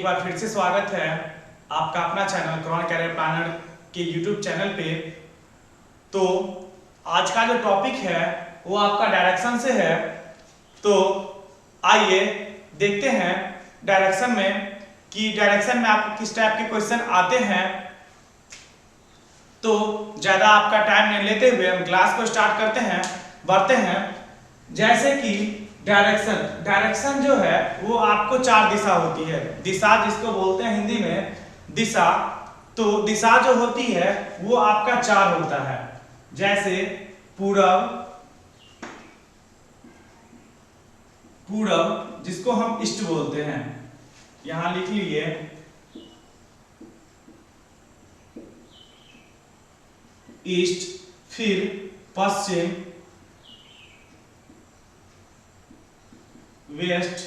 बार फिर से स्वागत है आपका अपना चैनल क्रॉन कैरियर प्लानर के यूट्यूब चैनल पे। तो आज का जो टॉपिक है वो आपका डायरेक्शन से है। तो आइए देखते हैं डायरेक्शन में कि डायरेक्शन में आपको किस टाइप के क्वेश्चन आते हैं। तो ज़्यादा आपका टाइम नहीं लेते हुए हम क्लास को स्टार्ट करते हैं, बढ़ते हैं। जैसे कि डायरेक्शन जो है वो आपको चार दिशा होती है। दिशा जिसको बोलते हैं हिंदी में दिशा। तो दिशा जो होती है वो आपका चार होता है, जैसे पूरब जिसको हम ईस्ट बोलते हैं, यहां लिख लीजिए। ईस्ट, फिर पश्चिम, वेस्ट,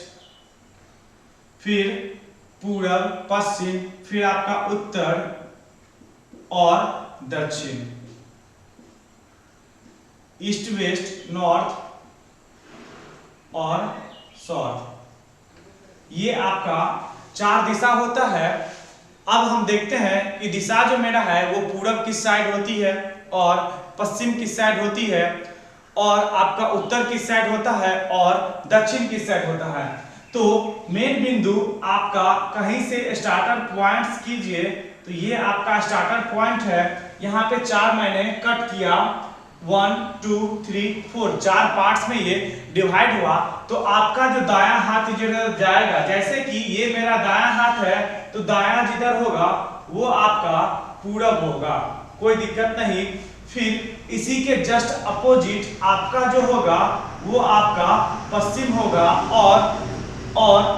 फिर पूरब पश्चिम, फिर आपका उत्तर और दक्षिण। ईस्ट वेस्ट नॉर्थ और साउथ, ये आपका चार दिशा होता है। अब हम देखते हैं कि दिशा जो मेरा है वो पूरब किस साइड होती है और पश्चिम किस साइड होती है और आपका उत्तर किस साइड होता है और दक्षिण किस साइड होता है। तो मेन बिंदु आपका कहीं से स्टार्टर पॉइंट्स कीजिए। तो ये आपका स्टार्टर पॉइंट है, यहाँ पे चार मैंने कट किया, 1 2 3 4 चार पार्ट्स में ये डिवाइड हुआ। तो आपका जो दायां हाथ इधर जाएगा, जैसे कि ये मेरा दायां हाथ है तो दायां जिधर होगा वो आपका पूरब होगा, कोई दिक्कत नहीं। फिर इसी के जस्ट अपोजिट आपका जो होगा वो आपका पश्चिम होगा और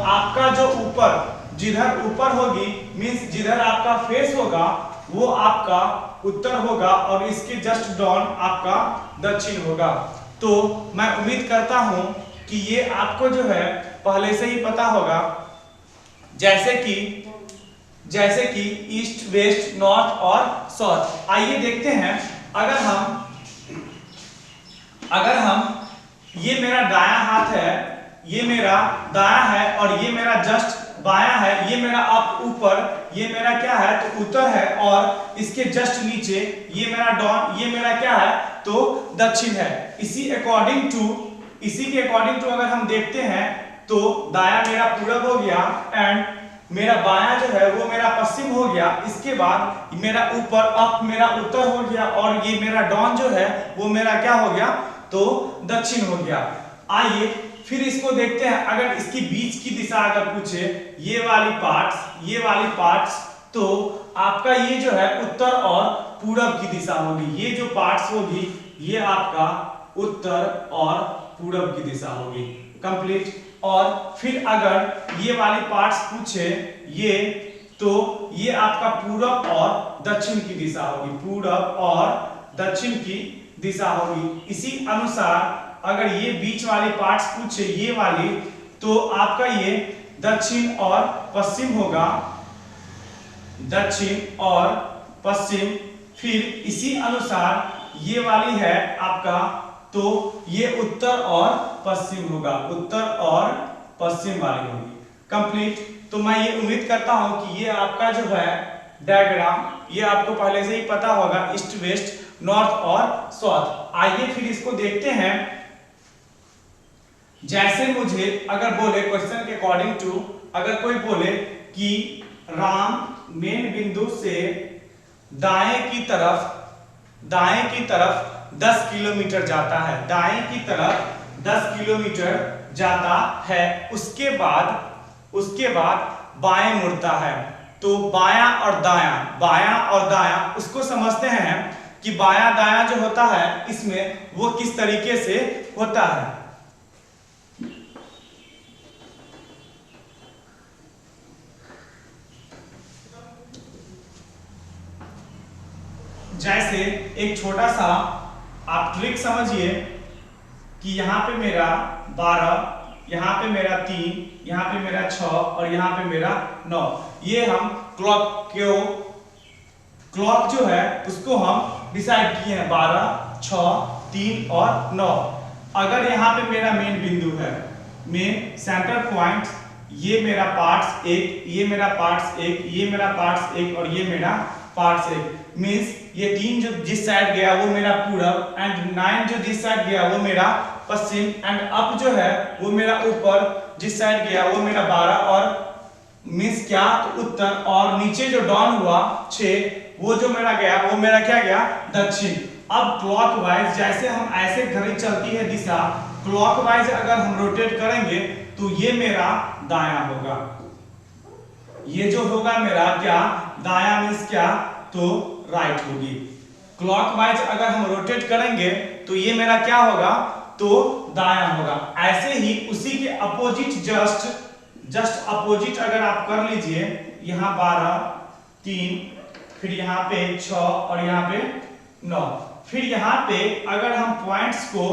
आपका जो ऊपर जिधर ऊपर होगी मींस जिधर आपका फेस होगा वो आपका उत्तर होगा और इसके जस्ट डाउन आपका दक्षिण होगा। तो मैं उम्मीद करता हूं कि ये आपको जो है पहले से ही पता होगा, जैसे कि ईस्ट वेस्ट नॉर्थ और साउथ। आइए देखते हैं, अगर हम ये मेरा दायां हाथ है, ये मेरा दायां है और ये मेरा जस्ट बायां है, ये मेरा अप ऊपर, ये मेरा क्या है तो उत्तर है और इसके जस्ट नीचे ये मेरा डाउन, ये मेरा क्या है तो दक्षिण है। इसी के अकॉर्डिंग टू अगर हम देखते हैं तो दायां मेरा पूरब हो गया एंड मेरा बायां जो है वो मेरा पश्चिम हो गया। इसके बाद मेरा ऊपर अप मेरा उत्तर हो गया और ये मेरा डाउन जो है वो मेरा क्या हो गया तो दक्षिण हो गया। आइए फिर इसको देखते हैं। अगर इसकी बीच की दिशा अगर पूछे, ये वाली पार्ट्स तो आपका ये जो है उत्तर और पूरब की दिशा होगी। ये जो पार्ट्स होगी ये आपका उत्तर और पूरब की दिशा होगी, कंप्लीट। और फिर अगर ये वाली पार्ट्स पूछे ये, तो ये आपका पूरब और दक्षिण की दिशा होगी, पूरब और दक्षिण की दिशा होगी। इसी अनुसार अगर ये बीच वाली पार्ट्स पूछे ये वाली, तो आपका ये दक्षिण और पश्चिम होगा, दक्षिण और पश्चिम। फिर इसी अनुसार ये वाली है आपका, तो ये उत्तर और पश्चिम होगा, उत्तर और पश्चिम वाली होगी, कंप्लीट। तो मैं ये उम्मीद करता हूं कि ये आपका जो है डायग्राम ये आपको पहले से ही पता होगा, ईस्ट वेस्ट नॉर्थ और साउथ। आइए फिर इसको देखते हैं। जैसे मुझे अगर बोले क्वेश्चन के अकॉर्डिंग टू, अगर कोई बोले कि राम मेन बिंदु से दाएं की तरफ 10 किलोमीटर जाता है, दाएं की तरफ 10 किलोमीटर जाता है, उसके बाद बाएं मुड़ता है। तो बायां और दायां उसको समझते हैं कि बायां दायां जो होता है इसमें वो किस तरीके से होता है। जैसे एक छोटा सा आप ट्रिक समझिए कि यहाँ पे मेरा 12, यहाँ पे मेरा 3, यहाँ पे मेरा 6 और यहाँ पे मेरा 9। ये हम क्लॉक जो है उसको हम डिसाइड किए हैं, 12, 6, 3 और 9। अगर यहाँ पे मेरा मेन बिंदु है, मेन सेंटर पॉइंट ये मेरा पार्ट्स एक, ये मेरा पार्ट्स एक, ये मेरा पार्ट्स एक और ये मेरा पार्ट्स एक। मींस ये 3 जो जिस साइड गया वो मेरा पूरब एंड 9 जो जिस साइड गया वो मेरा पश्चिम एंड अप जो है वो मेरा ऊपर जिस साइड गया वो मेरा 12 और मींस क्या तो उत्तर, और नीचे जो डाउन हुआ 6 वो जो मेरा गया वो मेरा क्या गया दक्षिण। अब क्लॉकवाइज जैसे हम ऐसे घड़ी चलती है दिशा, क्लॉकवाइज अगर हम रोटेट करेंगे तो ये मेरा दायां होगा, ये जो होगा मेरा क्या दायां मींस क्या तो राइट होगी। क्लॉकवाइज अगर हम रोटेट करेंगे तो ये मेरा क्या होगा तो दायां होगा। ऐसे ही उसी के अपोजिट जस्ट अपोजिट अगर आप कर लीजिए, यहाँ 12 3 फिर यहाँ पे 6 और यहाँ पे 9, फिर यहाँ पे अगर हम पॉइंट्स को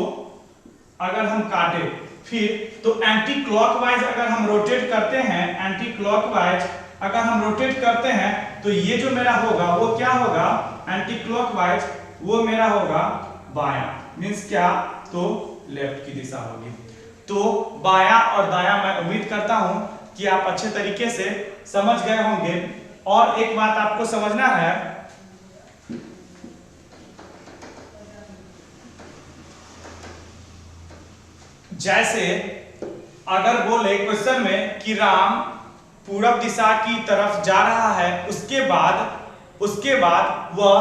अगर हम काटे फिर तो एंटी क्लॉकवाइज अगर हम रोटेट करते हैं, एंटी क्लॉकवाइज अगर हम रोटेट करते हैं तो ये जो मेरा होगा वो क्या होगा एंटी क्लॉकवाइज वो मेरा होगा बायां, मींस क्या तो लेफ्ट की दिशा होगी। तो बायां और दायां मैं उम्मीद करता हूं कि आप अच्छे तरीके से समझ गए होंगे। और एक बात आपको समझना है, जैसे अगर बोले क्वेश्चन में कि राम पूरब दिशा की तरफ जा रहा है, उसके बाद वह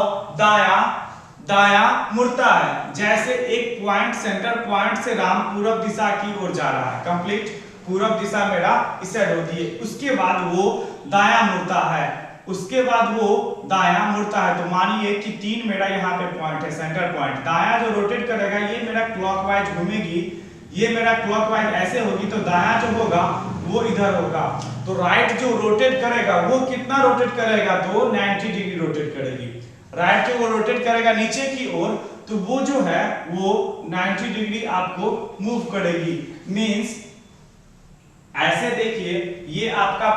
दायां मुड़ता है। जैसे एक पॉइंट सेंटर पॉइंट से राम पूरब दिशा की ओर जा रहा है, कंप्लीट पूरब दिशा मेरा इस साइड होती है, उसके बाद वो दायां मुड़ता है, उसके बाद वो दायां मुड़ता है। तो मानिए कि 3 मेरा यहाँ पे पॉइंट है, सेंटर पॉइंट, दायां जो रोटेट करेगा ये मेरा क्लॉकवाइज घूमेगी, ये मेरा क्लॉकवाइज ऐसे होगी, तो दायां जो होगा वो इधर होगा। तो राइट जो रोटेट करेगा वो कितना रोटेट करेगा तो 90 डिग्री रोटेट करेगी। राइट जो वो रोटेट करेगा नीचे की ओर तो वो जो है वो 90 डिग्री आपको मूव करेगी। मींस ऐसे देखिए ये आपका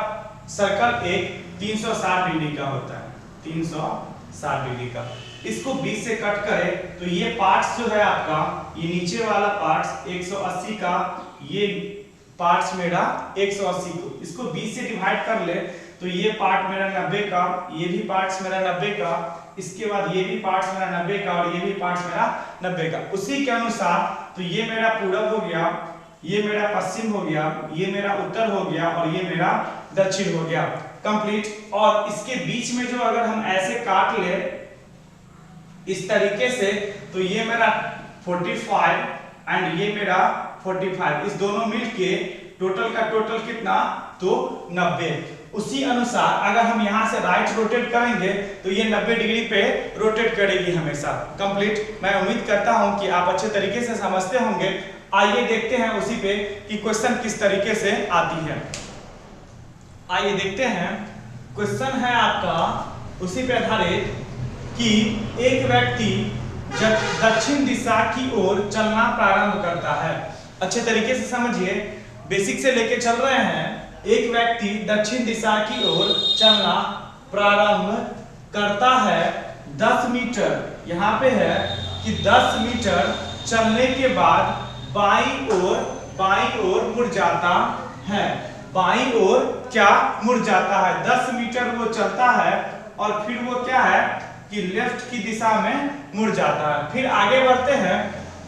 सर्कल एक 360 डिग्री का होता है, 360 डिग्री का। इसको 20 से कट करें तो ये पार्ट्स जो है आपका, ये नीचे वाला पार्ट्स 180 का, ये पार्ट्स मेरा 180 को, इसको 20 से डिवाइड कर ले तो ये पार्ट मेरा 90 का, ये भी पार्ट्स मेरा 90 का, इसके बाद ये भी पार्ट्स मेरा 90 का और ये भी पार्ट्स मेरा 90 का। उसी के अनुसार तो ये मेरा पूरब हो गया, ये मेरा पश्चिम हो गया, ये मेरा उत्तर हो गया और ये मेरा दक्षिण हो गया, कंप्लीट। और इसके बीच में जो अगर हम ऐसे काट ले इस तरीके से तो ये मेरा 45 एंड ये मेरा 45, इस दोनों मिलके टोटल का टोटल कितना तो 90। उसी अनुसार अगर हम यहाँ से राइट रोटेट करेंगे तो ये 90 डिग्री पे रोटेट करेगी हमेशा, कंप्लीट। मैं उम्मीद करता हूं कि आप अच्छे तरीके से समझते होंगे। आइए देखते हैं उसी पे कि क्वेश्चन किस तरीके से आती है। आइए देखते हैं, क्वेश्चन है आपका उसी पे आधारित कि एक व्यक्ति जब दक्षिण दिशा की ओर चलना प्रारंभ करता है। अच्छे तरीके से समझिए, बेसिक से लेके चल रहे हैं। एक व्यक्ति दक्षिण दिशा की ओर चलना प्रारंभ करता है 10 मीटर, यहाँ पे है कि 10 मीटर चलने के बाद बाईं ओर मुड़ जाता है। बाईं ओर क्या मुड़ जाता है, 10 मीटर वो चलता है और फिर वो क्या है कि लेफ्ट की दिशा में मुड़ जाता है। फिर आगे बढ़ते हैं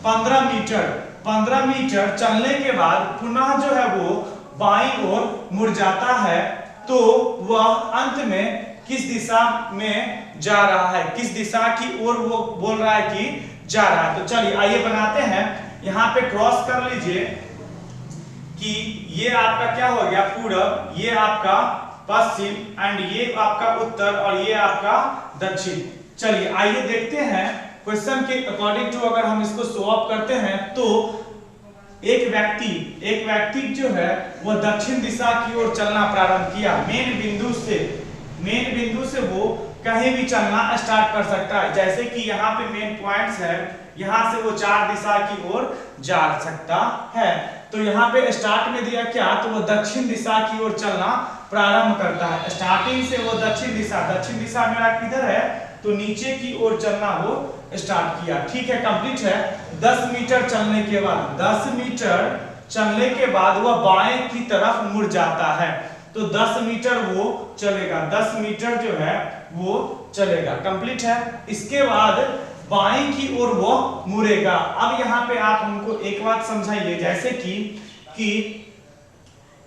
15 मीटर चलने के बाद पुनः जो है वो बाईं ओर मुड़ जाता है। तो वह अंत में किस दिशा में जा रहा है, किस दिशा की ओर वो बोल रहा है कि जा रहा है। तो चलिए आइए बनाते हैं, यहाँ पे क्रॉस कर लीजिए कि ये आपका क्या हो गया पूरब, ये आपका पश्चिम एंड ये आपका उत्तर और ये आपका दक्षिण। चलिए आइए देखते हैं क्वेश्चन के अकॉर्डिंग टू अगर हम इसको सॉल्व अप करते हैं तो एक व्यक्ति जो है वह दक्षिण दिशा की ओर चलना प्रारंभ किया। मेन बिंदु से वो कहीं भी चलना स्टार्ट कर सकता है। जैसे कि यहाँ पे मेन पॉइंट्स है, यहाँ से वो 4 दिशा की ओर जा सकता है। तो यहाँ पे स्टार्ट में दिया क्या तो वो दक्षिण दिशा की ओर चलना प्रारंभ करता है। स्टार्टिंग से वो दक्षिण दिशा मेरा किधर है तो नीचे की ओर चलना वो स्टार्ट किया। ठीक है, कंप्लीट है। 10 मीटर चलने के बाद 10 मीटर चलने के बाद वह बाएं की तरफ मुड़ जाता है। तो 10 मीटर वो चलेगा, 10 मीटर जो है वो चलेगा। कंप्लीट है। इसके बाद बाएं की ओर वो मुड़ेगा। अब यहाँ पे आप हमको एक बात समझाइए, जैसे कि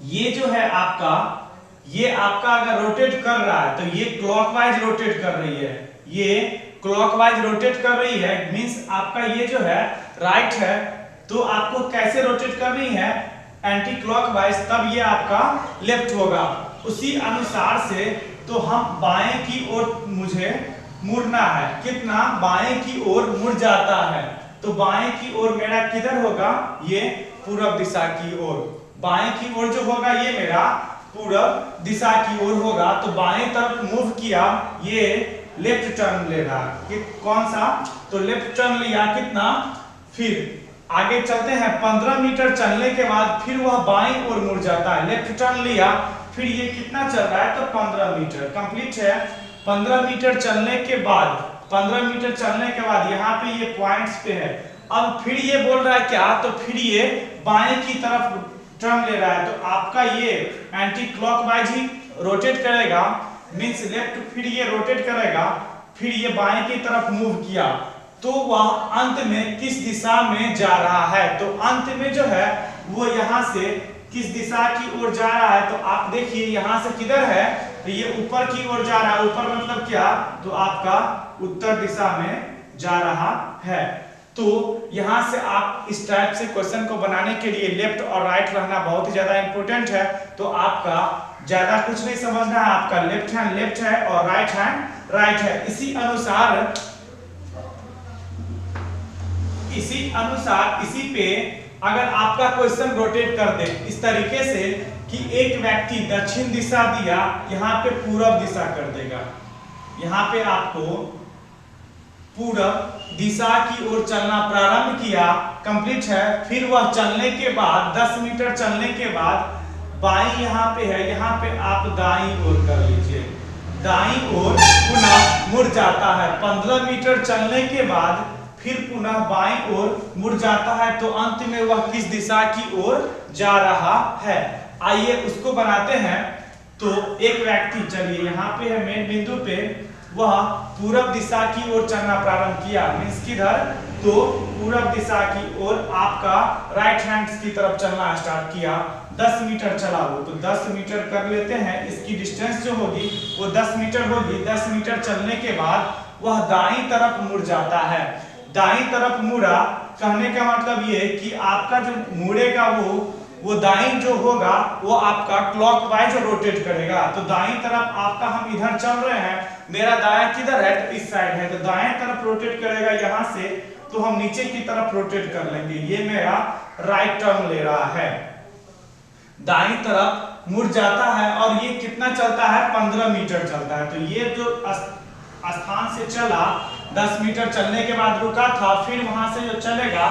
ये जो है आपका, ये आपका अगर रोटेट कर रहा है तो ये क्लॉकवाइज रोटेट कर रही है, ये क्लॉकवाइज रोटेट कर रही है, मींस आपका ये जो है राइट है, तो आपको कैसे रोटेट करनी है, एंटी क्लॉकवाइज, तब ये आपका लेफ्ट होगा। उसी अनुसार से तो हम बाएं की ओर मुझे मुड़ना है, कितना, बाएं की ओर मुड़ जाता है, तो बाएं की ओर मेरा किधर होगा, ये पूरब दिशा की ओर। बाएं की ओर जो होगा ये मेरा पूरब दिशा की ओर होगा। तो बाएं तरफ मूव किया, ये लेफ्ट टर्न ले रहा कि कौन सा, तो लेफ्ट टर्न लिया, कितना, फिर आगे चलते हैं। 15 मीटर चलने के बाद फिर वह बाईं ओर मुड़ जाता है, लेफ्ट टर्न लिया, फिर ये कितना चल रहा है, तो 15 मीटर। कंप्लीट है। 15 मीटर चलने के बाद, 15 मीटर चलने के बाद यहाँ पे ये पॉइंट्स पे है। अब फिर ये बोल रहा है क्या, तो फिर ये बाएं की तरफ टर्न ले रहा है, तो आपका ये एंटी क्लॉकवाइज ही रोटेट करेगा, मींस लेफ्ट, फिर ये रोटेट करेगा, फिर ये बाएं की तरफ मूव किया, तो वह अंत में किस दिशा में जा रहा है, तो अंत में जो है वो यहाँ से किस दिशा की ओर जा रहा है, तो आप देखिए यहाँ से किधर है, तो ये ऊपर की ओर जा रहा है। ऊपर मतलब क्या, तो आपका उत्तर दिशा में जा रहा है। तो यहाँ से आप इस टाइप से क्वेश्चन को बनाने के लिए लेफ्ट और राइट रहना बहुत ही ज्यादा इंपॉर्टेंट है। तो आपका ज्यादा कुछ नहीं समझना है, आपका लेफ्ट हैंड लेफ्ट है और राइट हैंड राइट है। इसी अनुसार इसी पे अगर आपका क्वेश्चन रोटेट कर दे इस तरीके से कि एक व्यक्ति दक्षिण दिशा दिया, यहाँ पे पूरब दिशा कर देगा, यहाँ पे आपको पूरब दिशा की ओर चलना प्रारंभ किया, कंप्लीट है। फिर वह चलने के बाद 10 मीटर चलने के बाद बाईं यहाँ पे है, यहाँ पे आप दाईं ओर कर लीजिए, दाईं ओर पुनः मुड़ जाता है। 15 मीटर चलने के बाद फिर पुनः बाईं ओर मुड़ जाता है, तो अंत में वह किस दिशा की ओर जा रहा है, आइए उसको बनाते हैं। तो एक व्यक्ति, चलिए यहाँ पे है मेन बिंदु पे, वह पूरब दिशा की ओर चलना प्रारंभ किया, मींस किधर, तो पूरब दिशा की ओर आपका राइट हैंड की तरफ चलना स्टार्ट किया। 10 मीटर चला वो, तो 10 मीटर कर लेते हैं, इसकी डिस्टेंस जो होगी वो 10 मीटर होगी। 10 मीटर चलने के बाद वह दाईं तरफ मुड़ जाता है। दाईं तरफ मुड़ा, कहने का मतलब ये कि आपका जो मुड़ेगा वो दाईं जो होगा वो आपका क्लॉकवाइज रोटेट करेगा। तो दाईं तरफ आपका, हम इधर चल रहे हैं, मेरा दायां किधर है, तो इस साइड है, तो दाएं तरफ रोटेट करेगा यहाँ से, तो हम नीचे की तरफ रोटेट कर लेंगे। ये मेरा राइट टर्न ले रहा है, दाईं तरफ मुड़ जाता है, और ये कितना चलता है, 15 मीटर चलता है। तो ये जो स्थान से चला, 10 मीटर चलने के बाद रुका था, फिर वहां से जो चलेगा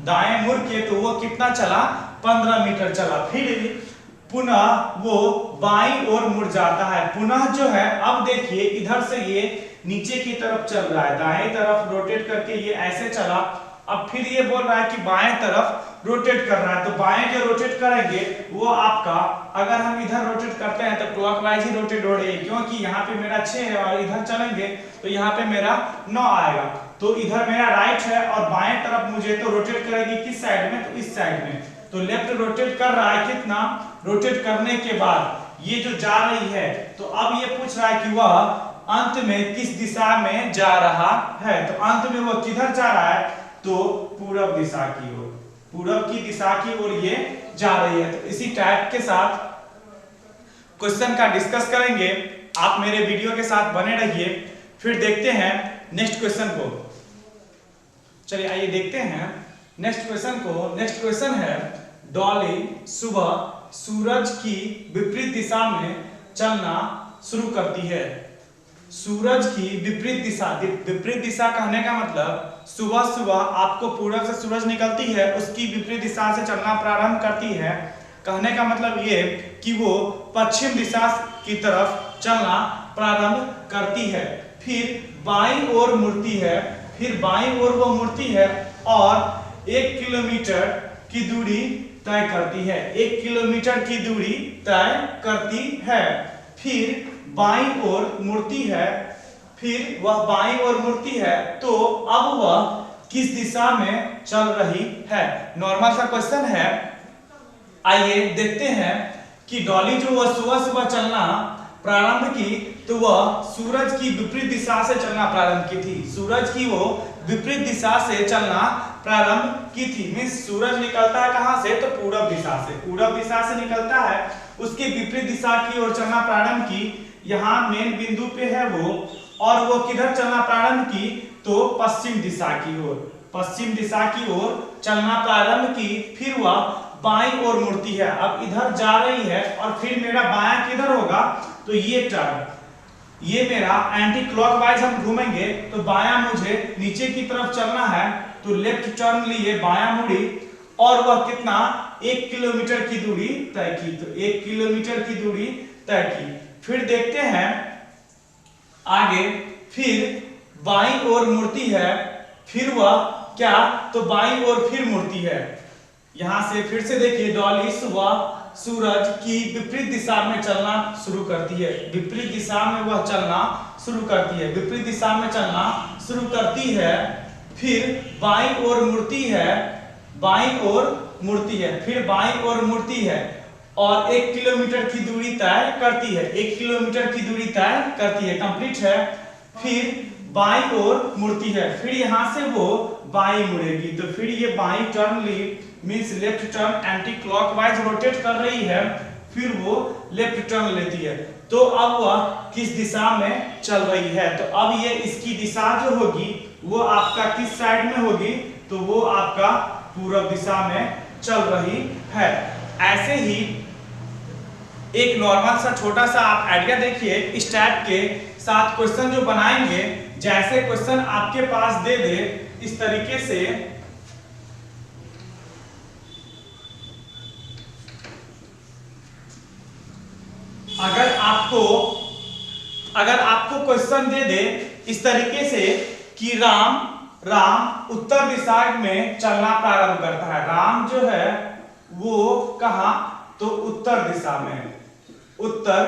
दाएं मुड़ के, तो वो कितना चला, 15 मीटर चला। फिर पुनः वो बाईं ओर मुड़ जाता है। पुनः जो है, अब देखिए इधर से ये नीचे की तरफ चल रहा है, दाएं तरफ रोटेट करके ये ऐसे चला। अब फिर ये बोल रहा है कि बाएं तरफ रोटेट कर रहा है, तो बाएं जो रोटेट करेंगे वो आपका, अगर हम इधर रोटेट करते हैं तो क्लॉकवाइज ही रोटेट हो रही है, क्योंकि यहाँ पे मेरा 6 है और इधर चलेंगे तो यहाँ पे मेरा 9 आएगा। तो इधर मेरा राइट है और बाएं तरफ मुझे तो रोटेट करेगी किस साइड में, तो इस साइड में। तो लेफ्ट रोटेट कर रहा है, कितना, रोटेट करने के बाद ये जो जा रही है, तो अब ये पूछ रहा है कि वह अंत में किस दिशा में जा रहा है। तो अंत में वो किधर जा रहा है, तो पूरब दिशा की ओर, पूरब की दिशा की ओर ये जा रही है। तो इसी टाइप के साथ क्वेश्चन का डिस्कस करेंगे, आप मेरे वीडियो के साथ बने रहिए। फिर देखते हैं नेक्स्ट क्वेश्चन को। चलिए आइए देखते हैं नेक्स्ट क्वेश्चन को। नेक्स्ट क्वेश्चन है, डॉली सुबह सूरज की विपरीत दिशा में चलना शुरू करती है। सूरज की विपरीत दिशा, विपरीत दिशा कहने का मतलब सुबह सुबह आपको पूरब से सूरज निकलती है, उसकी विपरीत दिशा से चलना प्रारंभ करती है। कहने का मतलब ये कि वो पश्चिम दिशा की तरफ चलना प्रारंभ करती है, फिर बाईं ओर मुड़ती है, फिर बाईं ओर वो मुड़ती है और 1 किलोमीटर की दूरी तय करती है, 1 किलोमीटर की दूरी तय करती है। फिर बाईं ओर मुड़ती है, फिर वह बाईं ओर मुड़ती है, तो अब वह किस दिशा में चल रही है? नॉर्मल सा क्वेश्चन है। आइए देखते हैं कि डॉली जो वह सुबह सुबह चलना प्रारंभ की तो वह सूरज की विपरीत दिशा से चलना प्रारंभ की थी। सूरज की वो विपरीत दिशा से चलना प्रारंभ की थी। मीन्स सूरज निकलता है कहां से? तो पूरब दिशा से। पूरब दिशा से निकलता है, उसके विपरीत दिशा की ओर चलना प्रारंभ की। यहाँ मेन बिंदु पे है वो, और वो किधर चलना प्रारंभ की? तो पश्चिम दिशा की ओर। पश्चिम दिशा की ओर चलना प्रारंभ की। फिर वह बाईं ओर मुड़ती है, अब इधर जा रही है, और फिर मेरा बायां किधर होगा? तो ये टर्न, ये मेरा एंटी क्लॉकवाइज हम घूमेंगे, तो बायां मुझे नीचे की तरफ चलना है, तो लेफ्ट टर्न लिए, बायां मुड़ी, और वह कितना? 1 किलोमीटर की दूरी तय की। तो 1 किलोमीटर की दूरी तय की। फिर देखते हैं आगे, फिर बाईं ओर मुड़ती है, फिर वह क्या? तो बाईं ओर फिर मुड़ती है। यहां से फिर से देखिए, डॉली सुबह सूरज की विपरीत दिशा में चलना शुरू करती है। विपरीत दिशा में वह चलना शुरू करती है, विपरीत दिशा में चलना शुरू करती है। फिर बाईं ओर मुड़ती है, बाईं ओर मुड़ती है, फिर बाईं ओर मुड़ती है, और 1 किलोमीटर की दूरी तय करती है। 1 किलोमीटर की दूरी तय करती है, कंप्लीट है। फिर बाईं ओर मुड़ती है, फिर यहां से वो बाईं मुड़ेगी, तो फिर ये बाईं टर्न ली, means left turn, anti clockwise rotate कर रही है, फिर वो लेफ्ट टर्न लेती है। तो अब वह किस दिशा में चल रही है? तो अब ये इसकी दिशा जो होगी वो आपका किस साइड में होगी? तो वो आपका पूरब दिशा में चल रही है। ऐसे ही एक नॉर्मल सा छोटा सा आप आइडिया देखिए, इस टाइप के साथ क्वेश्चन जो बनाएंगे, जैसे क्वेश्चन आपके पास दे दे इस तरीके से, अगर आपको क्वेश्चन दे दे इस तरीके से कि राम उत्तर दिशा में चलना प्रारंभ करता है। राम जो है वो कहां? तो उत्तर दिशा में, उत्तर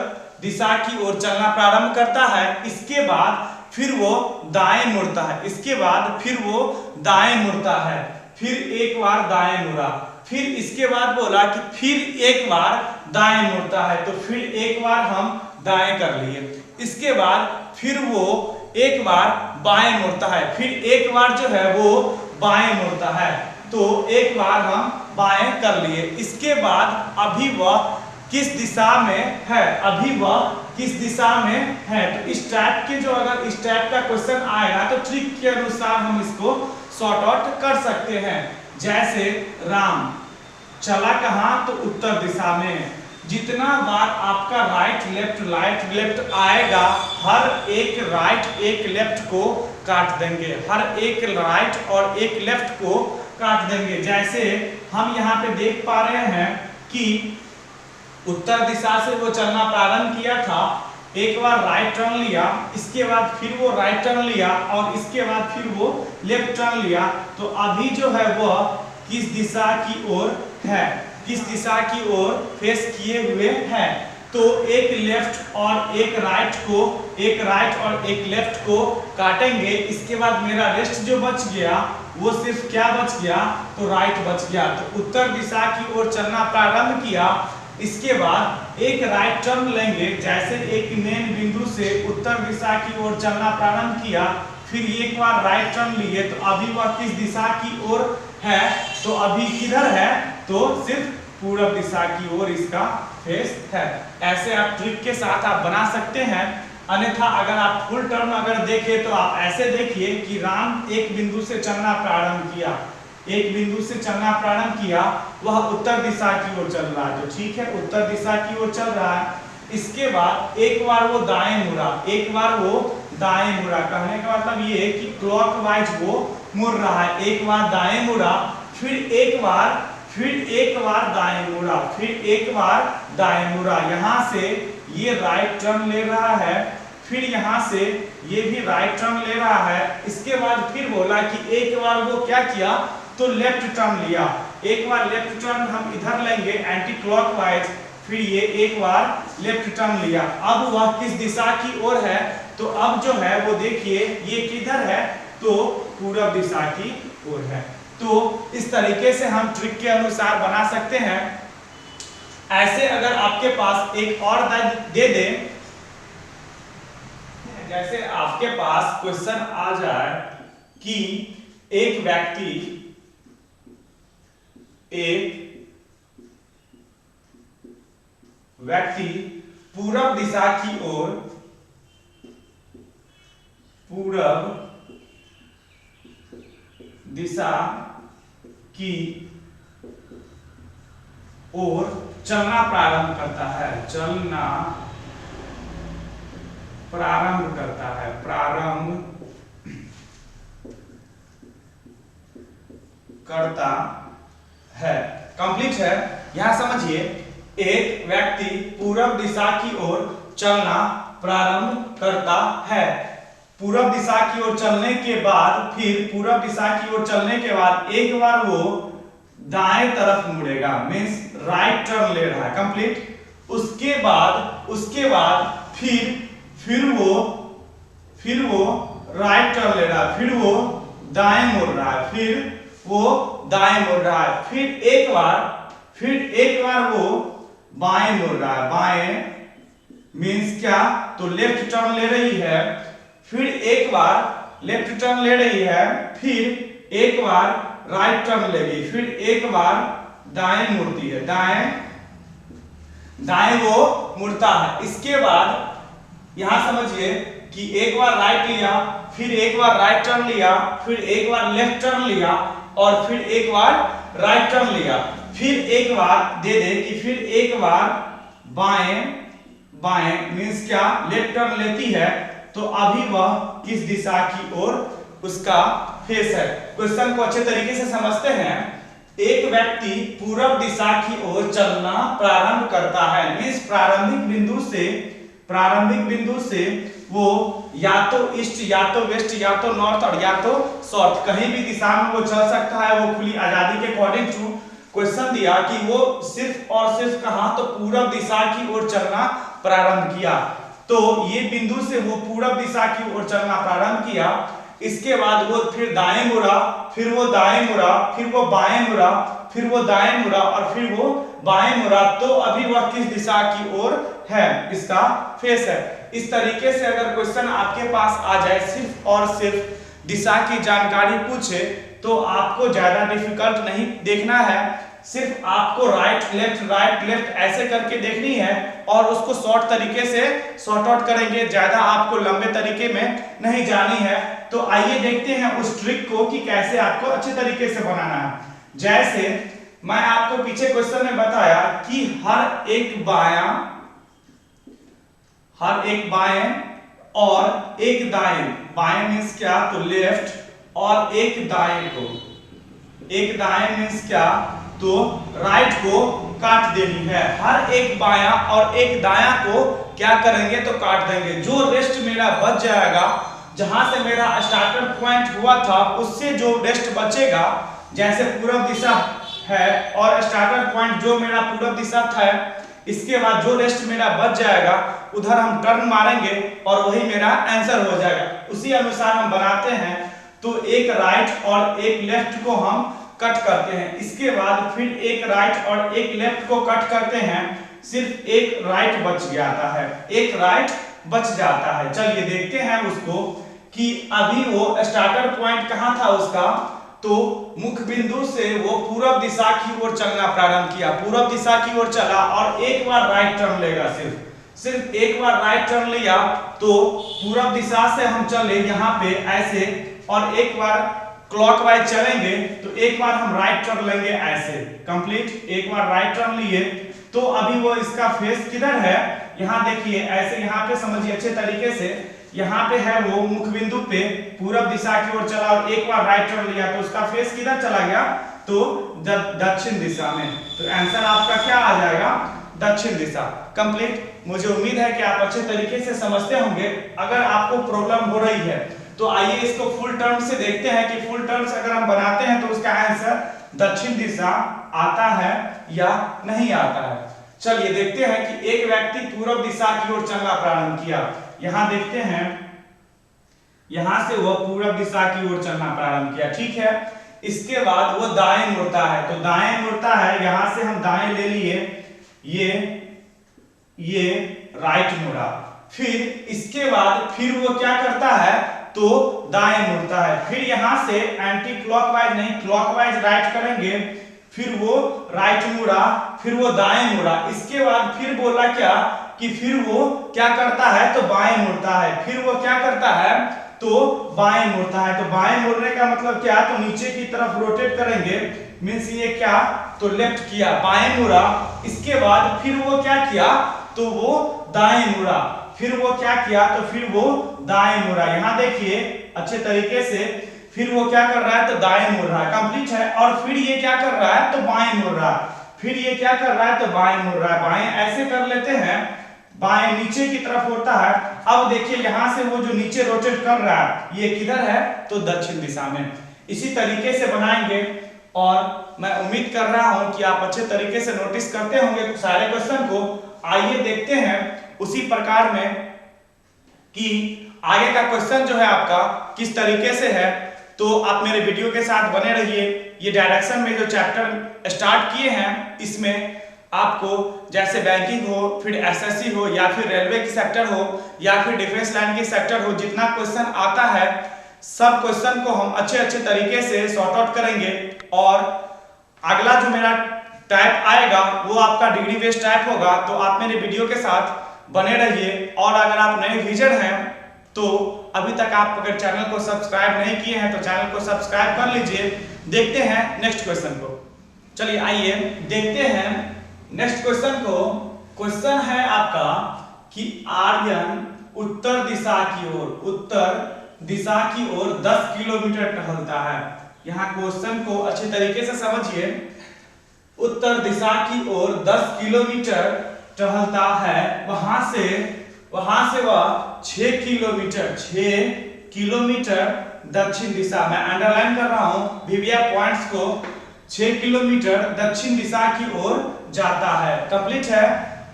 दिशा की ओर चलना प्रारंभ करता है। इसके बाद फिर वो दाएं मुड़ता है, इसके बाद फिर वो दाएं मुड़ता है, फिर एक बार दाएं मुड़ा, फिर इसके बाद बोला कि फिर एक बार दाएं मुड़ता है, तो फिर एक बार हम दाएं कर लिए। इसके बाद फिर वो एक बार बाएं मुड़ता है, फिर एक बार जो है वो बाएं मुड़ता है, तो एक बार हम बाएं कर लिए। इसके बाद अभी वह किस दिशा में है? अभी वह किस दिशा में है? तो इस टाइप के जो अगर इस टाइप का क्वेश्चन आएगा तो ट्रिक के अनुसार हम इसको सॉर्ट आउट कर सकते हैं। जैसे राम चला कहां? तो उत्तर दिशा में। जितना बार आपका राइट लेफ्ट आएगा, हर एक राइट एक लेफ्ट को काट देंगे, हर एक राइट और एक लेफ्ट को काट देंगे। जैसे हम यहाँ पे देख पा रहे हैं कि उत्तर दिशा से वो चलना प्रारंभ किया था, एक बार राइट टर्न लिया, इसके बाद फिर वो राइट टर्न लिया, और इसके बाद फिर वो लेफ्ट टर्न लिया। तो अभी जो है वह किस दिशा की ओर है? किस दिशा की ओर फेस किए हुए है? तो एक लेफ्ट और एक राइट को, एक राइट और एक लेफ्ट को काटेंगे। इसके बाद मेरा रेस्ट जो बच गया वो सिर्फ क्या बच गया? तो राइट बच गया। तो उत्तर दिशा की ओर चलना प्रारंभ किया, इसके बाद एक राइट टर्न लेंगे, जैसे एक मेन बिंदु से उत्तर दिशा की ओर चलना प्रारंभ किया, फिर एक बार राइट टर्न लिए, तो अभी वह किस दिशा की ओर है? तो अभी किधर है? तो सिर्फ पूरब दिशा की ओर इसका फेस है। ऐसे आप ट्रिक के साथ आप बना सकते हैं। अन्यथा अगर आप फुल टर्न अगर देखें तो आप ऐसे देखिए कि राम एक बिंदु से चलना प्रारंभ किया, एक बिंदु से चलना प्रारंभ किया, वह उत्तर दिशा की ओर चल रहा है, तो ठीक है उत्तर दिशा की ओर चल रहा है। इसके बाद एक बार वो दाएं मुड़ा, एक बार वो दाएं मुड़ा, कहने का मतलब ये कि क्लॉकवाइज वो मुड़ रहा है। एक बार दाएं मुड़ा, फिर एक बार दाएं मुड़ा, फिर एक बार दाएं मुड़ा। यहाँ से ये राइट टर्न ले रहा है, फिर यहाँ से ये भी राइट टर्न ले रहा है। इसके बाद फिर बोला कि एक बार वो क्या किया? तो लेफ्ट टर्न लिया, एक बार लेफ्ट टर्न हम इधर लेंगे एंटी क्लॉकवाइज, फिर ये एक बार लेफ्ट टर्न लिया। अब वह किस दिशा की ओर है, तो अब जो है वो देखिए ये किधर है, तो पूरब दिशा की ओर है। तो इस तरीके से हम ट्रिक के अनुसार बना सकते हैं। ऐसे अगर आपके पास एक और दे दे, जैसे आपके पास क्वेश्चन आ जाए कि एक व्यक्ति पूरब दिशा की ओर चलना प्रारंभ करता है, कंप्लीट है। यहां समझिए, एक व्यक्ति पूरब दिशा की ओर चलना प्रारंभ करता है। पूरब दिशा की ओर चलने के बाद, फिर पूरब दिशा की ओर चलने के बाद एक बार वो दाएं तरफ मुड़ेगा, मींस राइट टर्न ले रहा है, कंप्लीट। उसके बाद फिर वो राइट टर्न ले रहा है, फिर वो दाएं मुड़ रहा है, फिर एक बार वो बाएं मुड़ रहा है। बाएं मींस क्या, तो लेफ्ट टर्न ले रही है, फिर एक बार लेफ्ट टर्न ले रही है, फिर एक बार राइट टर्न लेगी, फिर एक बार दाएं मुड़ती है, दाएं वो मुड़ता है। इसके बाद यहां समझिए कि एक बार राइट लिया, फिर एक बार राइट टर्न लिया, फिर एक बार लेफ्ट टर्न लिया, और फिर एक बार राइट टर्न लिया, फिर एक बार दे दे कि फिर एक बार बाएं मींस क्या, लेफ्ट टर्न लेती है। तो अभी वह किस दिशा की ओर उसका फेस है। क्वेश्चन को अच्छे तरीके से समझते हैं। एक व्यक्ति पूरब दिशा की ओर चलना प्रारंभ करता है, मींस प्रारंभिक बिंदु से वो या तो ईस्ट, या तो वेस्ट, या तो नॉर्थ और या तो साउथ, कहीं भी दिशा में वो चल सकता है। वो खुली आजादी के अकॉर्डिंग टू क्वेश्चन दिया कि वो सिर्फ और सिर्फ कहां, तो पूरब दिशा की ओर चलना प्रारंभ किया। तो ये बिंदु से वो पूरब दिशा की ओर चलना प्रारंभ किया। इसके बाद वो फिर दाएं मुड़ा, फिर वो दाएं मुड़ा, फिर वो बाएं मुड़ा, फिर वो दाएं मुड़ा, और फिर वो बाएं मुड़ा। तो अभी वह किस दिशा की ओर है, इसका फेस है। इस तरीके से अगर क्वेश्चन आपके पास आ जाए, सिर्फ और सिर्फ दिशा की जानकारी पूछे, तो आपको ज्यादा डिफिकल्ट नहीं देखना है। सिर्फ आपको राइट लेफ्ट ऐसे करके देखनी है, और उसको शॉर्ट तरीके से सॉर्ट आउट करेंगे, ज्यादा आपको लंबे तरीके में नहीं जानी है। तो आइए देखते हैं उस ट्रिक को कि कैसे आपको अच्छे तरीके से बनाना है। जैसे मैं आपको पीछे क्वेश्चन में बताया कि हर एक बाएं और एक दाएं, बाएं मींस क्या, तो लेफ्ट, और एक दाएं मींस क्या, तो राइट को काट देनी है। हर एक बायां और एक दायां को क्या करेंगे, तो काट देंगे। जो रेस्ट मेरा बच जाएगा, जहां से मेरा स्टार्टर पॉइंट हुआ था, उससे जो रेस्ट बचेगा, जैसे पूरब दिशा है और स्टार्टर पॉइंट जो मेरा पूरब दिशा था, इसके बाद जो रेस्ट मेरा बच जाएगा, उधर हम टर्न मारेंगे और वही मेरा आंसर हो जाएगा। उसी अनुसार हम बनाते हैं। तो एक राइट और एक लेफ्ट को हम कट करते हैं। इसके बाद फिर एक राइट और एक लेफ्ट को कट करते हैं। सिर्फ एक राइट बच जाता है, चलिए देखते हैं उसको कि अभी वो स्टार्टर पॉइंट कहां था उसका, तो मुख्य बिंदु से वो पूरब दिशा की ओर चलना प्रारंभ किया, पूरब दिशा की ओर चला और एक बार राइट टर्न लेगा, सिर्फ एक बार राइट टर्न लिया। तो पूरब दिशा से हम चले यहाँ पे ऐसे, और एक बार क्लॉकवाइज चलेंगे, तो एक बार हम राइट टर्न लेंगे ऐसे, कंप्लीट। एक बार राइट टर्न लिए, तो अभी वो इसका फेस किधर है, यहाँ देखिए ऐसे, यहाँ पे समझिए अच्छे तरीके से, यहाँ पे है वो मुख्य बिंदु पे पूरब दिशा की ओर चला और एक बार राइट टर्न लिया, तो उसका फेस किधर चला गया, तो दक्षिण दिशा में। तो आंसर आपका क्या आ जाएगा, दक्षिण दिशा, कंप्लीट। मुझे उम्मीद है कि आप अच्छे तरीके से समझते होंगे। अगर आपको प्रॉब्लम हो रही है तो आइए इसको फुल टर्म से देखते हैं कि फुल टर्म्स अगर हम बनाते हैं तो उसका आंसर दक्षिण दिशा आता है या नहीं आता है। चलिए देखते हैं कि एक व्यक्ति पूर्व दिशा की ओर चलना प्रारंभ किया। यहां देखते हैं, यहां से वह पूर्व दिशा की ओर चलना प्रारंभ किया, ठीक है। इसके बाद वो दाएं मुड़ता है, तो दाएं मुड़ता है, यहां से हम दाएं ले लिए, ये राइट मुड़ा। फिर इसके बाद फिर वो क्या करता है, तो दाएं मुड़ता है। फिर यहां से एंटी क्लॉकवाइज नहीं क्लॉकवाइज राइट करेंगे, फिर वो राइट मुड़ा, फिर वो दाएं मुड़ा। इसके बाद फिर बोला क्या कि फिर वो क्या करता है, तो बाएं मुड़ता है। फिर वो क्या करता है, तो बाएं मुड़ता है। तो बाएं मुड़ने का मतलब क्या, तो नीचे की तरफ रोटेट करेंगे, मींस ये क्या, तो लेफ्ट किया, बाएं मुड़ा। इसके बाद फिर वो क्या किया, तो वो दाएं मुड़ा। फिर वो क्या किया, तो फिर वो दाएं मुड़ा। यहां देखिए अच्छे तरीके से, फिर वो क्या कर रहा है, तो दाएं मुड़ रहा है, कंप्लीट है। और फिर ये क्या कर रहा है, तो बाएं मुड़ रहा है। फिर ये क्या कर रहा है, तो बाएं मुड़ रहा है। बाएं ऐसे कर लेते हैं, बाएं नीचे की तरफ होता है। अब देखिए यहां से वो जो नीचे रोटेट कर रहा है, ये किधर है, तो दक्षिण दिशा में। इसी तरीके से बनाएंगे और मैं उम्मीद कर रहा हूं कि आप अच्छे तरीके से नोटिस करते होंगे सारे क्वेश्चन को। आइए देखते हैं उसी प्रकार में कि आगे का क्वेश्चन जो है आपका किस तरीके से है। तो आप मेरे वीडियो के साथ बने रहिए। ये डायरेक्शन में जो चैप्टर स्टार्ट किए हैं, इसमें आपको जैसे बैंकिंग हो, फिर एसएससी हो, या फिर रेलवे की सेक्टर हो, या फिर डिफेंस लाइन की सेक्टर हो, जितना क्वेश्चन आता है सब क्वेश्चन को हम अच्छे तरीके से सॉर्ट आउट करेंगे। और अगला जो मेरा टाइप आएगा वो आपका डिग्री बेस्ड टाइप होगा। तो आप मेरे वीडियो के साथ बने रहिए। और अगर आप नए विजिटर हैं तो अभी तक आप अगर चैनल को सब्सक्राइब नहीं किए हैं तो चैनल को सब्सक्राइब कर लीजिए। देखते हैं नेक्स्ट क्वेश्चन को। चलिए आइए देखते हैं नेक्स्ट क्वेश्चन को। क्वेश्चन है आपका कि आर्यन उत्तर दिशा की ओर 10 किलोमीटर टहलता है। यहाँ क्वेश्चन को अच्छे तरीके से समझिए। उत्तर दिशा की ओर 10 किलोमीटर टहलता है, वहां से वह 6 किलोमीटर दक्षिण दिशा, मैं अंडरलाइन कर रहा हूं वीवीआई पॉइंट्स को, 6 किलोमीटर दक्षिण दिशा की ओर जाता है, कंप्लीट है।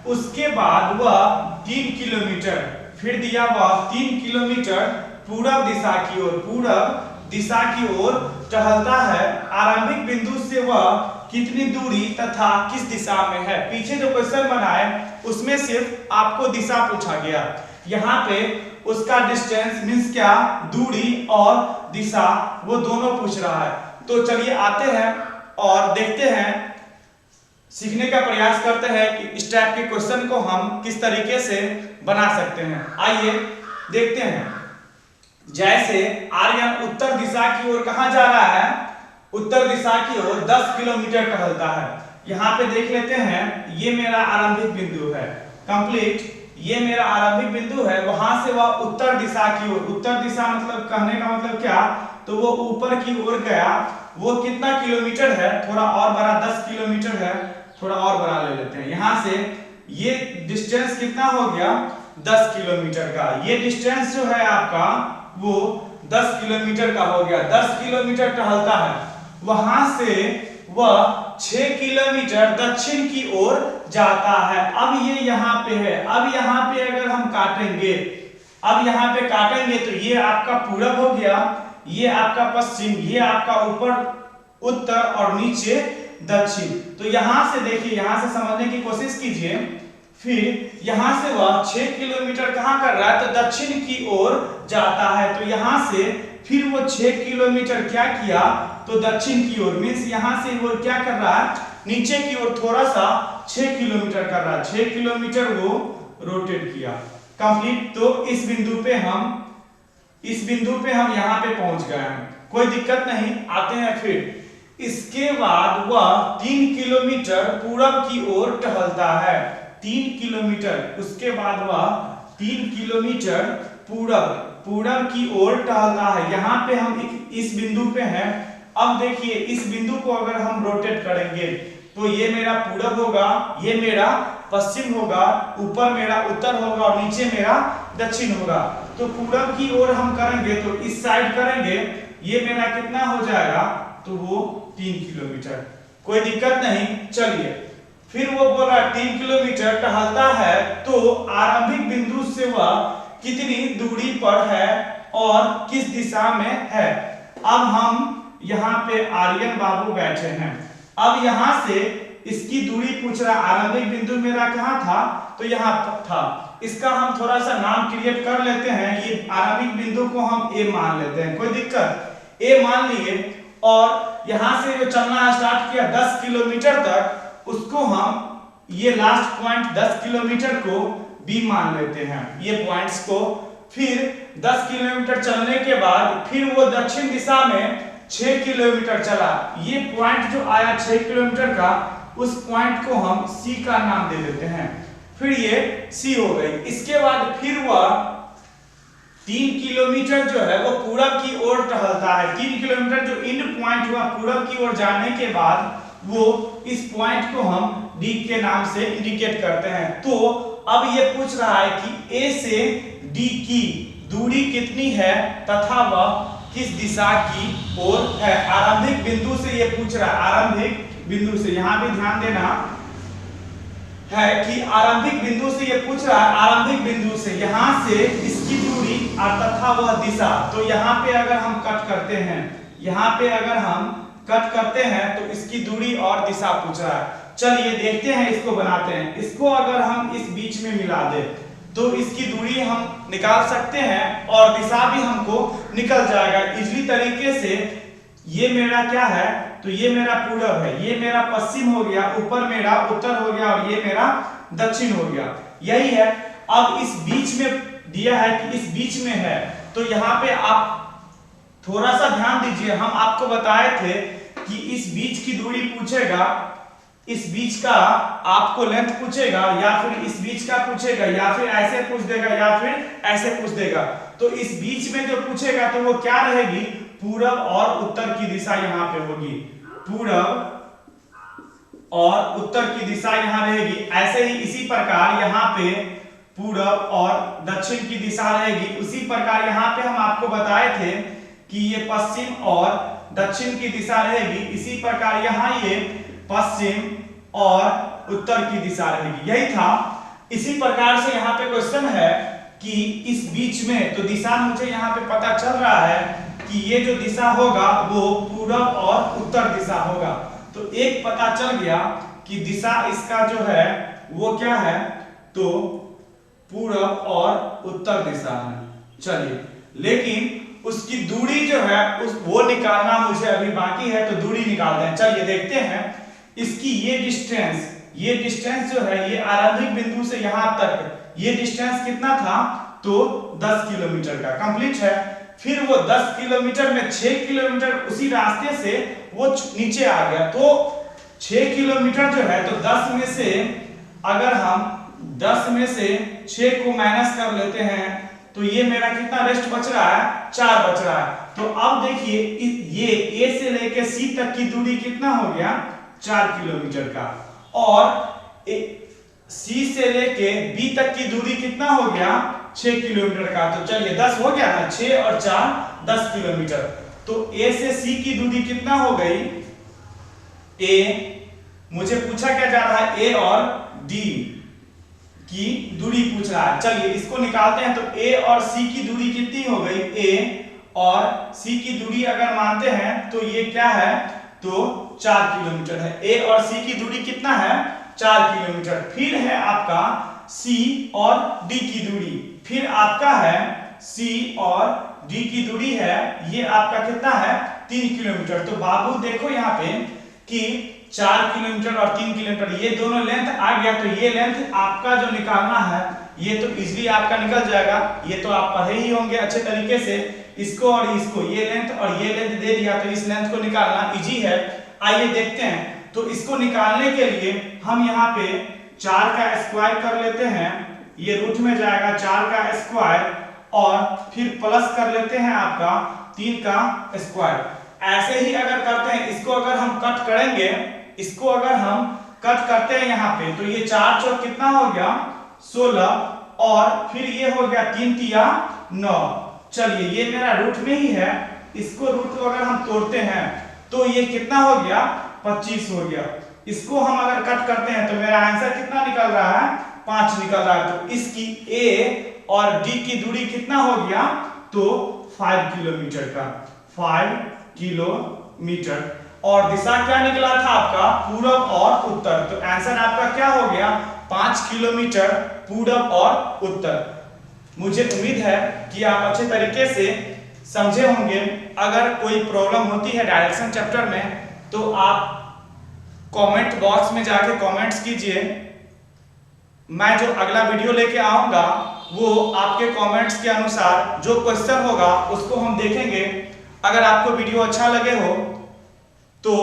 उसके बाद वह 3 किलोमीटर, फिर दिया वह 3 किलोमीटर पूरब दिशा की ओर टहलता है। आरंभिक बिंदु से वह कितनी दूरी तथा किस दिशा में है। पीछे जो क्वेश्चन बनाए उसमें सिर्फ आपको दिशा पूछा गया, यहाँ पे उसका डिस्टेंस मींस क्या, दूरी और दिशा, वो दोनों पूछ रहा है। तो चलिए आते हैं और देखते हैं, सीखने का प्रयास करते हैं कि इस टाइप के क्वेश्चन को हम किस तरीके से बना सकते हैं। आइए देखते हैं। जैसे आर्यन उत्तर दिशा की ओर कहां जा रहा है, उत्तर दिशा की ओर 10 किलोमीटर टहलता है। यहाँ पे देख लेते हैं, ये मेरा आरंभिक बिंदु है, कंप्लीट, ये मेरा आरंभिक बिंदु है। वहां से वह उत्तर दिशा की ओर, उत्तर दिशा मतलब कहने का मतलब क्या, तो वो ऊपर की ओर गया। वो कितना किलोमीटर है, थोड़ा और बड़ा 10 किलोमीटर है, थोड़ा और बड़ा ले लेते हैं। यहाँ से ये डिस्टेंस कितना हो गया, 10 किलोमीटर का। ये डिस्टेंस जो है आपका वो 10 किलोमीटर का हो गया। 10 किलोमीटर टहलता है, वहां से वह 6 किलोमीटर दक्षिण की ओर जाता है। अब ये यहाँ पे है, अब यहाँ पे अगर हम काटेंगे, अब यहाँ पे काटेंगे तो ये आपका पूरब हो गया, ये आपका पश्चिम, ये आपका ऊपर उत्तर और नीचे दक्षिण। तो यहां से देखिए, यहां से समझने की कोशिश कीजिए। फिर यहां से वह 6 किलोमीटर कहां कर रहा है, तो दक्षिण की ओर जाता है। तो यहां से फिर वो 6 किलोमीटर क्या किया, तो दक्षिण की ओर, मींस यहां से वो क्या कर रहा है, नीचे की ओर थोड़ा सा 6 किलोमीटर कर रहा है, 6 किलोमीटर वो रोटेट किया, कंप्लीट। तो इस बिंदु पे हम यहाँ पे पहुंच गए हैं, कोई दिक्कत नहीं। आते हैं फिर, इसके बाद वह 3 किलोमीटर पूरब की ओर टहलता है, 3 किलोमीटर, उसके बाद वह 3 किलोमीटर पूरब की ओर टहलता है। यहाँ पे हम इस बिंदु पे हैं। अब देखिए इस बिंदु को अगर हम रोटेट करेंगे तो ये मेरा पूरब होगा, ये मेरा पश्चिम होगा, ऊपर मेरा उत्तर होगा और नीचे मेरा दक्षिण होगा। तो पूरब की ओर हम करेंगे तो इस साइड करेंगे, ये मेरा कितना हो जाएगा, तो वो 3 किलोमीटर। कोई दिक्कत नहीं। चलिए फिर वो बोला 3 किलोमीटर टहलता है तो आरंभिक बिंदु से वह कितनी दूरी पर है और किस दिशा में है। अब हम यहाँ पे आर्यन बाबू बैठे हैं। अब यहाँ से इसकी दूरी पूछ रहा, आरंभिक बिंदु मेरा कहाँ था, तो यहाँ था। इसका हम थोड़ा सा नाम क्रिएट कर लेते हैं। ये आरंभिक बिंदु को हम ए मान लेते हैं, कोई दिक्कत, ए मान लिए। और यहाँ से जो चलना स्टार्ट किया 10 किलोमीटर तक, उसको हम ये लास्ट पॉइंट 10 किलोमीटर को बी मान लेते हैं, ये पॉइंट्स को। फिर 10 किलोमीटर चलने के बाद फिर वो दक्षिण दिशा में 6 किलोमीटर चला। ये पॉइंट जो आया 6 किलोमीटर का, उस पॉइंट को हम सी का नाम दे देते हैं। फिर ये सी हो गई। इसके बाद फिर वह 3 किलोमीटर जो है वो पूरब की ओर टहलता है। 3 किलोमीटर जो एंड पॉइंट हुआ पूरब की ओर जाने के बाद, वो इस पॉइंट को हम डी के नाम से इंडिकेट करते हैं। तो अब ये पूछ रहा है कि ए से डी की दूरी कितनी है तथा वह किस दिशा की ओर है। आरंभिक बिंदु से ये पूछ रहा है, आरंभिक बिंदु से। यहां भी ध्यान देना है कि आरंभिक बिंदु से ये पूछ रहा है, आरंभिक बिंदु से यहां से इसकी दूरी और तथा वह दिशा। तो यहाँ पे अगर हम कट करते हैं, यहाँ पे अगर हम कट करते हैं तो इसकी दूरी और दिशा पूछ रहा है। चलिए देखते हैं, इसको बनाते हैं। इसको अगर हम इस बीच में मिला दे तो इसकी दूरी हम निकाल सकते हैं और दिशा भी हमको निकल जाएगा इजली तरीके से। ये मेरा क्या है, तो ये मेरा पूरब है, ये मेरा पश्चिम हो गया, ऊपर मेरा उत्तर हो गया और ये मेरा दक्षिण हो गया। यही है। अब इस बीच में दिया है कि इस बीच में है, तो यहाँ पे आप थोड़ा सा ध्यान दीजिए। हम आपको बताए थे कि इस बीच की दूरी पूछेगा, इस बीच का आपको लेंथ पूछेगा, या फिर इस बीच का पूछेगा, या फिर ऐसे पूछ देगा, या फिर ऐसे पूछ देगा। तो इस बीच में जो पूछेगा तो वो क्या रहेगी, पूरब और उत्तर की दिशा यहाँ पे होगी। पूरब और उत्तर की दिशा यहाँ रहेगी। ऐसे ही इसी प्रकार यहाँ पे पूरब और दक्षिण की दिशा रहेगी। उसी प्रकार यहाँ पे हम आपको बताए थे कि ये पश्चिम और दक्षिण की दिशा रहेगी। इसी प्रकार यहाँ ये पश्चिम और उत्तर की दिशा रहेगी। यही था। इसी प्रकार से यहाँ पे क्वेश्चन है कि इस बीच में, तो दिशा मुझे यहाँ पे पता चल रहा है कि ये जो दिशा होगा वो पूरब और उत्तर दिशा होगा। तो एक पता चल गया कि दिशा इसका जो है वो क्या है, तो पूरब और उत्तर दिशा है। चलिए, लेकिन उसकी दूरी जो है वो निकालना मुझे अभी बाकी है, तो दूरी निकालते हैं। चलिए देखते हैं। इसकी ये डिस्टेंस जो है, ये आरंभिक बिंदु से यहां तक ये डिस्टेंस कितना था, तो 10 किलोमीटर का कंप्लीट है। फिर वो 10 किलोमीटर में 6 किलोमीटर उसी रास्ते से वो नीचे आ गया। तो 6 किलोमीटर जो है, तो 10 में से अगर हम 10 में से 6 को माइनस कर लेते हैं तो ये मेरा कितना रेस्ट बच रहा है, 4 बच रहा है। तो अब देखिए, ये ए से लेके सी तक की दूरी कितना हो गया, 4 किलोमीटर का। और सी से लेके बी तक की दूरी कितना हो गया, 6 किलोमीटर का। तो चलिए 10 हो गया ना, 6 और 4 10 किलोमीटर। तो ए से सी की दूरी कितना हो गई, ए मुझे पूछा क्या जा रहा है, ए और डी की दूरी पूछ रहा है। चलिए इसको निकालते हैं। तो ए और सी की दूरी कितनी हो गई, ए और सी की दूरी अगर मानते हैं तो ये क्या है, तो 4 किलोमीटर है। ए और सी की दूरी कितना है, 4 किलोमीटर। फिर है आपका सी और डी की दूरी, फिर आपका है सी और डी की दूरी है, ये आपका कितना है, 3 किलोमीटर। तो बाबू देखो यहाँ पे कि 4 किलोमीटर और 3 किलोमीटर ये दोनों लेंथ आ गया। तो ये लेंथ आपका जो निकालना है ये तो इजीली आपका निकल जाएगा। ये तो आप पढ़े ही होंगे अच्छे तरीके से। इसको और इसको, ये लेंथ और ये लेंथ दे दिया, तो इस लेंथ को निकालना इजी है। आइए देखते हैं। तो इसको निकालने के लिए हम यहाँ पे 4 का स्क्वायर कर लेते हैं। ये रूट में जाएगा 4 का स्क्वायर, और फिर प्लस कर लेते हैं आपका 3 का स्क्वायर। ऐसे ही अगर करते हैं, इसको अगर हम कट करेंगे, इसको अगर हम कट करते हैं यहाँ पे, तो ये 4 चौक कितना हो गया, 16, और फिर ये हो गया 3 तिया 9। चलिए ये मेरा रूट में ही है, इसको रूट को अगर हम तोड़ते हैं तो ये कितना हो गया, 25 हो गया। इसको हम अगर कट करते हैं तो मेरा आंसर कितना निकल रहा है, 5 निकल रहा है। तो इसकी ए और डी की दूरी कितना हो गया, तो 5 किलोमीटर का, 5 किलोमीटर। और दिशा क्या निकला था आपका, पूरब और उत्तर। तो आंसर आपका क्या हो गया, 5 किलोमीटर पूरब और उत्तर। मुझे उम्मीद है कि आप अच्छे तरीके से समझे होंगे। अगर कोई प्रॉब्लम होती है डायरेक्शन चैप्टर में तो आप कमेंट बॉक्स में जाके कमेंट्स कीजिए। मैं जो अगला वीडियो लेके आऊंगा वो आपके कमेंट्स के अनुसार जो क्वेश्चन होगा उसको हम देखेंगे। अगर आपको वीडियो अच्छा लगे हो तो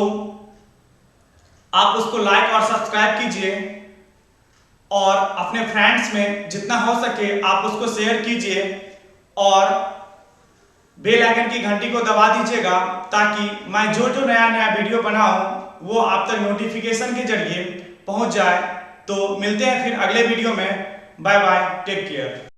आप उसको लाइक और सब्सक्राइब कीजिए और अपने फ्रेंड्स में जितना हो सके आप उसको शेयर कीजिए और बेल आइकन की घंटी को दबा दीजिएगा ताकि मैं जो जो नया नया वीडियो बनाऊं वो आप तक नोटिफिकेशन के जरिए पहुंच जाए। तो मिलते हैं फिर अगले वीडियो में। Bye bye, take care.